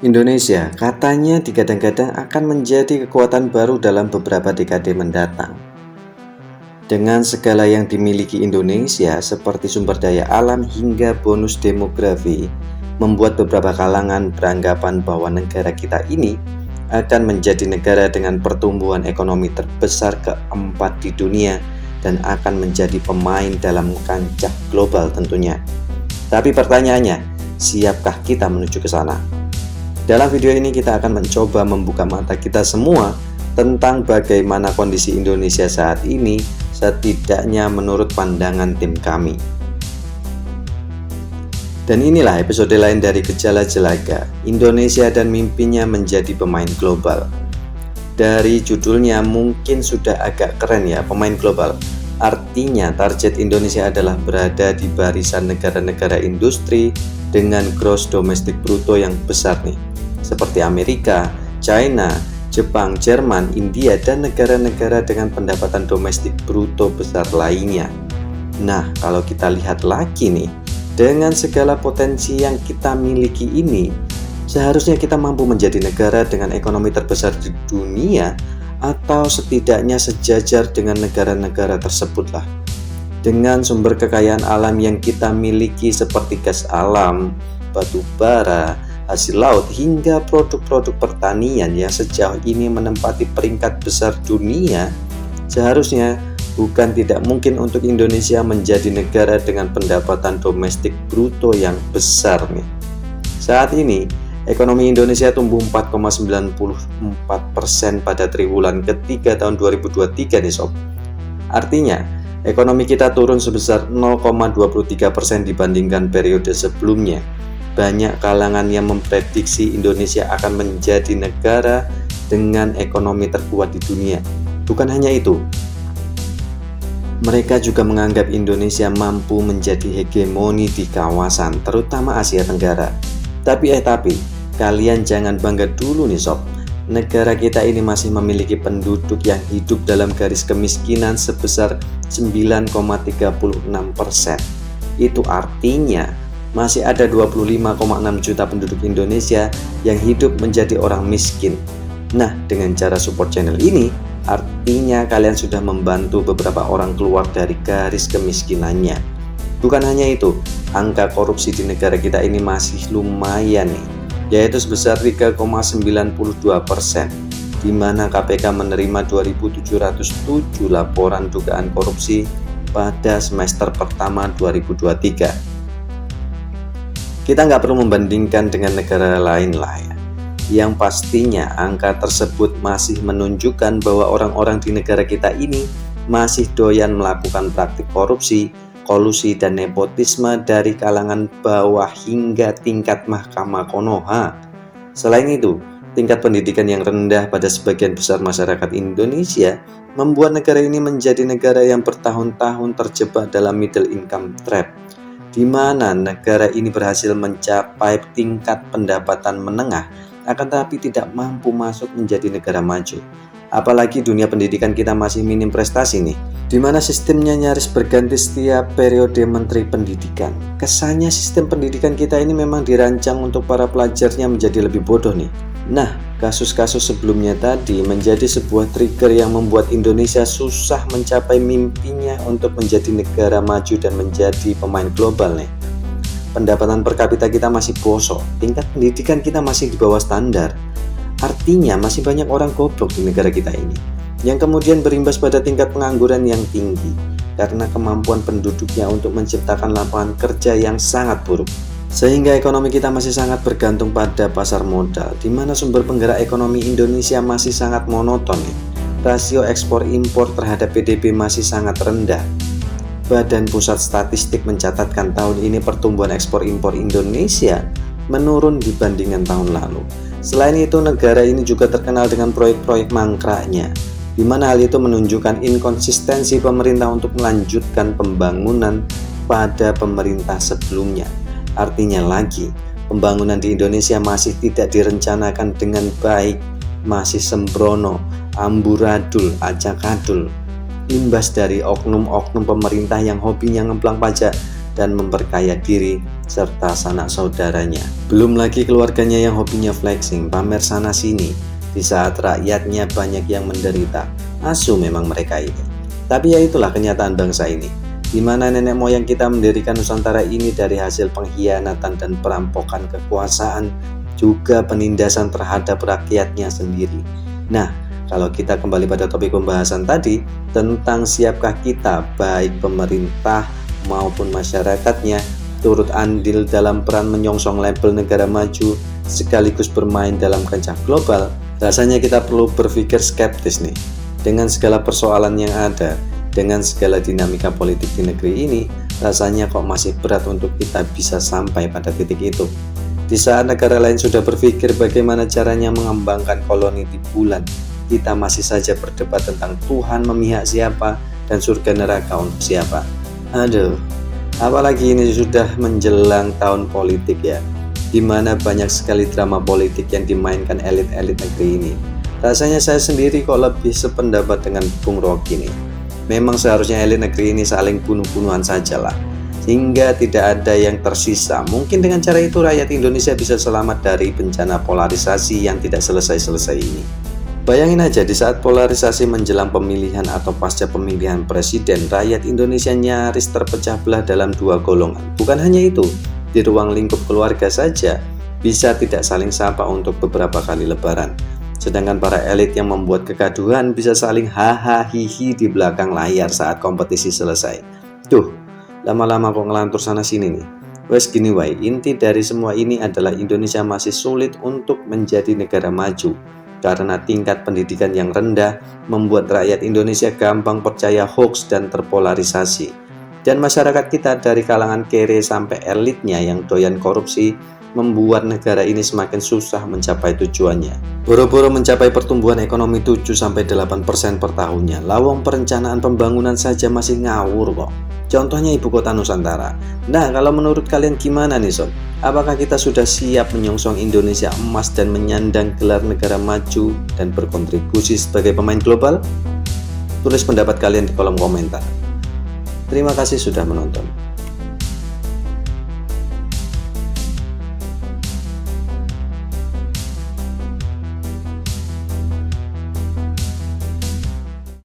Indonesia katanya digadang-gadang akan menjadi kekuatan baru dalam beberapa dekade mendatang. Dengan segala yang dimiliki Indonesia seperti sumber daya alam hingga bonus demografi, membuat beberapa kalangan beranggapan bahwa negara kita ini akan menjadi negara dengan pertumbuhan ekonomi terbesar keempat di dunia dan akan menjadi pemain dalam kancah global tentunya. Tapi pertanyaannya, siapkah kita menuju ke sana? Dalam video ini kita akan mencoba membuka mata kita semua tentang bagaimana kondisi Indonesia saat ini, setidaknya menurut pandangan tim kami. Dan inilah episode lain dari Gejala Jelaga, Indonesia dan mimpinya menjadi pemain global. Dari judulnya mungkin sudah agak keren ya, pemain global. Artinya target Indonesia adalah berada di barisan negara-negara industri dengan gross domestic bruto yang besar nih, seperti Amerika, China, Jepang, Jerman, India, dan negara-negara dengan pendapatan domestik bruto besar lainnya. Nah, kalau kita lihat lagi nih, dengan segala potensi yang kita miliki ini, seharusnya kita mampu menjadi negara dengan ekonomi terbesar di dunia, atau setidaknya sejajar dengan negara-negara tersebutlah. Dengan sumber kekayaan alam yang kita miliki seperti gas alam, batu bara, hasil laut, hingga produk-produk pertanian yang sejauh ini menempati peringkat besar dunia, seharusnya bukan tidak mungkin untuk Indonesia menjadi negara dengan pendapatan domestik bruto yang besar nih. Saat ini, ekonomi Indonesia tumbuh 4,94% pada triwulan ketiga tahun 2023 nih sob. Artinya, ekonomi kita turun sebesar 0,23% dibandingkan periode sebelumnya. Banyak kalangan yang memprediksi Indonesia akan menjadi negara dengan ekonomi terkuat di dunia. Bukan hanya itu, mereka juga menganggap Indonesia mampu menjadi hegemoni di kawasan, terutama Asia Tenggara. Tapi kalian jangan bangga dulu nih sob. Negara kita ini masih memiliki penduduk yang hidup dalam garis kemiskinan sebesar 9,36%. Itu artinya masih ada 25,6 juta penduduk Indonesia yang hidup menjadi orang miskin. Nah, dengan cara support channel ini, artinya kalian sudah membantu beberapa orang keluar dari garis kemiskinannya. Bukan hanya itu, angka korupsi di negara kita ini masih lumayan nih, yaitu sebesar 3,92%, di mana KPK menerima 2.707 laporan dugaan korupsi pada semester pertama 2023. Kita nggak perlu membandingkan dengan negara lain lah ya. Yang pastinya angka tersebut masih menunjukkan bahwa orang-orang di negara kita ini masih doyan melakukan praktik korupsi, kolusi, dan nepotisme dari kalangan bawah hingga tingkat Mahkamah Konoha. Selain itu, tingkat pendidikan yang rendah pada sebagian besar masyarakat Indonesia membuat negara ini menjadi negara yang bertahun-tahun terjebak dalam middle income trap, di mana negara ini berhasil mencapai tingkat pendapatan menengah, akan tetapi tidak mampu masuk menjadi negara maju. Apalagi dunia pendidikan kita masih minim prestasi nih, di mana sistemnya nyaris berganti setiap periode menteri pendidikan. Kesannya sistem pendidikan kita ini memang dirancang untuk para pelajarnya menjadi lebih bodoh nih. Nah, kasus-kasus sebelumnya tadi menjadi sebuah trigger yang membuat Indonesia susah mencapai mimpinya untuk menjadi negara maju dan menjadi pemain global nih. Pendapatan per kapita kita masih bosok, tingkat pendidikan kita masih di bawah standar. Artinya masih banyak orang goblok di negara kita ini, yang kemudian berimbas pada tingkat pengangguran yang tinggi karena kemampuan penduduknya untuk menciptakan lapangan kerja yang sangat buruk. Sehingga ekonomi kita masih sangat bergantung pada pasar modal, di mana sumber penggerak ekonomi Indonesia masih sangat monoton. Rasio ekspor impor terhadap PDB masih sangat rendah. Badan Pusat Statistik mencatatkan tahun ini pertumbuhan ekspor impor Indonesia menurun dibandingkan tahun lalu. Selain itu, negara ini juga terkenal dengan proyek-proyek mangkraknya, di mana hal itu menunjukkan inkonsistensi pemerintah untuk melanjutkan pembangunan pada pemerintah sebelumnya. Artinya lagi, pembangunan di Indonesia masih tidak direncanakan dengan baik, masih sembrono, amburadul, acakadul, imbas dari oknum-oknum pemerintah yang hobinya ngemplang pajak dan memperkaya diri serta sanak saudaranya. Belum lagi keluarganya yang hobinya flexing, pamer sana sini, di saat rakyatnya banyak yang menderita. Asu memang mereka ini. Tapi ya itulah kenyataan bangsa ini, di mana nenek moyang kita mendirikan Nusantara ini dari hasil pengkhianatan dan perampokan kekuasaan, juga penindasan terhadap rakyatnya sendiri. Nah, kalau kita kembali pada topik pembahasan tadi tentang siapkah kita, baik pemerintah maupun masyarakatnya, turut andil dalam peran menyongsong label negara maju sekaligus bermain dalam kancah global, rasanya kita perlu berpikir skeptis nih. Dengan segala persoalan yang ada, dengan segala dinamika politik di negeri ini, rasanya kok masih berat untuk kita bisa sampai pada titik itu. Di saat negara lain sudah berpikir bagaimana caranya mengembangkan koloni di bulan, kita masih saja berdebat tentang Tuhan memihak siapa dan surga neraka untuk siapa. Aduh, apalagi ini sudah menjelang tahun politik ya, di mana banyak sekali drama politik yang dimainkan elit-elit negeri ini. Rasanya saya sendiri kok lebih sependapat dengan Bung Rocky nih. Memang seharusnya elit negeri ini saling bunuh-bunuhan saja lah, sehingga tidak ada yang tersisa. Mungkin dengan cara itu rakyat Indonesia bisa selamat dari bencana polarisasi yang tidak selesai-selesai ini. Bayangin aja di saat polarisasi menjelang pemilihan atau pasca pemilihan presiden, rakyat Indonesia nyaris terpecah belah dalam dua golongan. Bukan hanya itu, di ruang lingkup keluarga saja bisa tidak saling sapa untuk beberapa kali lebaran. Sedangkan para elit yang membuat kegaduhan bisa saling haha hihi di belakang layar saat kompetisi selesai. Tuh, lama-lama kok ngelantur sana sini nih. Wes gini wae, inti dari semua ini adalah Indonesia masih sulit untuk menjadi negara maju. Karena tingkat pendidikan yang rendah membuat rakyat Indonesia gampang percaya hoax dan terpolarisasi. Dan masyarakat kita dari kalangan kere sampai elitnya yang doyan korupsi membuat negara ini semakin susah mencapai tujuannya. Boro-boro mencapai pertumbuhan ekonomi 7-8% per tahunnya. Lawang perencanaan pembangunan saja masih ngawur kok. Contohnya ibu kota Nusantara. Nah, kalau menurut kalian gimana nih sob? Apakah kita sudah siap menyongsong Indonesia emas dan menyandang gelar negara maju dan berkontribusi sebagai pemain global? Tulis pendapat kalian di kolom komentar. Terima kasih sudah menonton.